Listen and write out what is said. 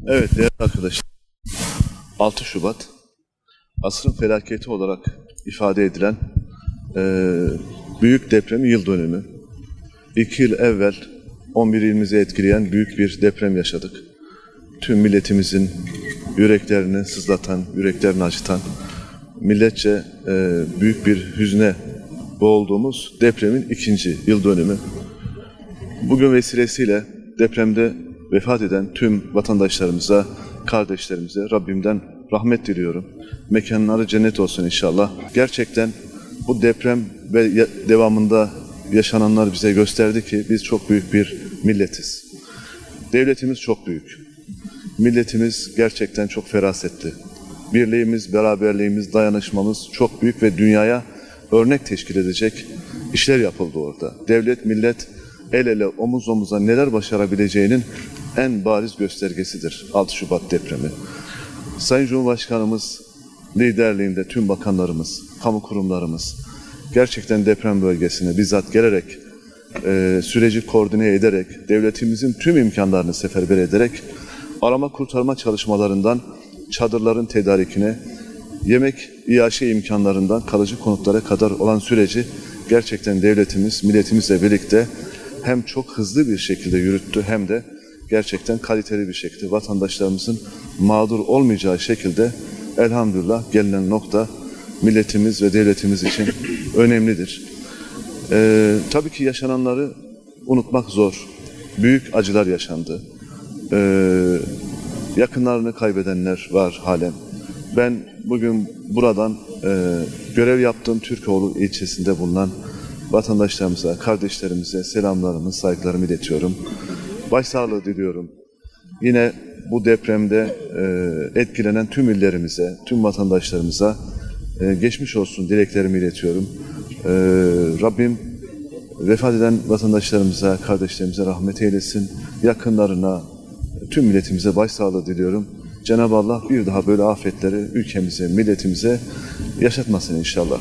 Evet değerli arkadaşlar, 6 Şubat asrın felaketi olarak ifade edilen büyük depremin yıl dönümü. 2 yıl evvel 11 ilimizi etkileyen büyük bir deprem yaşadık. Tüm milletimizin yüreklerini sızlatan, yüreklerini acıtan, milletçe büyük bir hüzne boğulduğumuz depremin 2. yıl dönümü. Bugün vesilesiyle depremde vefat eden tüm vatandaşlarımıza, kardeşlerimize Rabbimden rahmet diliyorum. Mekanları cennet olsun inşallah. Gerçekten bu deprem ve devamında yaşananlar bize gösterdi ki biz çok büyük bir milletiz. Devletimiz çok büyük. Milletimiz gerçekten çok ferasetli. Birliğimiz, beraberliğimiz, dayanışmamız çok büyük ve dünyaya örnek teşkil edecek işler yapıldı orada. Devlet, millet el ele, omuz omuza neler başarabileceğinin en bariz göstergesidir 6 Şubat depremi. Sayın Cumhurbaşkanımız liderliğinde tüm bakanlarımız, kamu kurumlarımız gerçekten deprem bölgesine bizzat gelerek, süreci koordine ederek, devletimizin tüm imkanlarını seferber ederek arama kurtarma çalışmalarından çadırların tedarikine, yemek, iaşe imkanlarından kalıcı konutlara kadar olan süreci gerçekten devletimiz, milletimizle birlikte hem çok hızlı bir şekilde yürüttü hem de gerçekten kaliteli bir şekilde vatandaşlarımızın mağdur olmayacağı şekilde elhamdülillah gelinen nokta milletimiz ve devletimiz için önemlidir. Tabii ki yaşananları unutmak zor. Büyük acılar yaşandı. Yakınlarını kaybedenler var halen. Ben bugün buradan görev yaptığım Türkoğlu ilçesinde bulunan vatandaşlarımıza, kardeşlerimize selamlarımı, saygılarımı iletiyorum. Başsağlığı diliyorum. Yine bu depremde etkilenen tüm illerimize, tüm vatandaşlarımıza geçmiş olsun dileklerimi iletiyorum. Rabbim vefat eden vatandaşlarımıza, kardeşlerimize rahmet eylesin. Yakınlarına, tüm milletimize başsağlığı diliyorum. Cenab-ı Allah bir daha böyle afetleri ülkemize, milletimize yaşatmasın inşallah.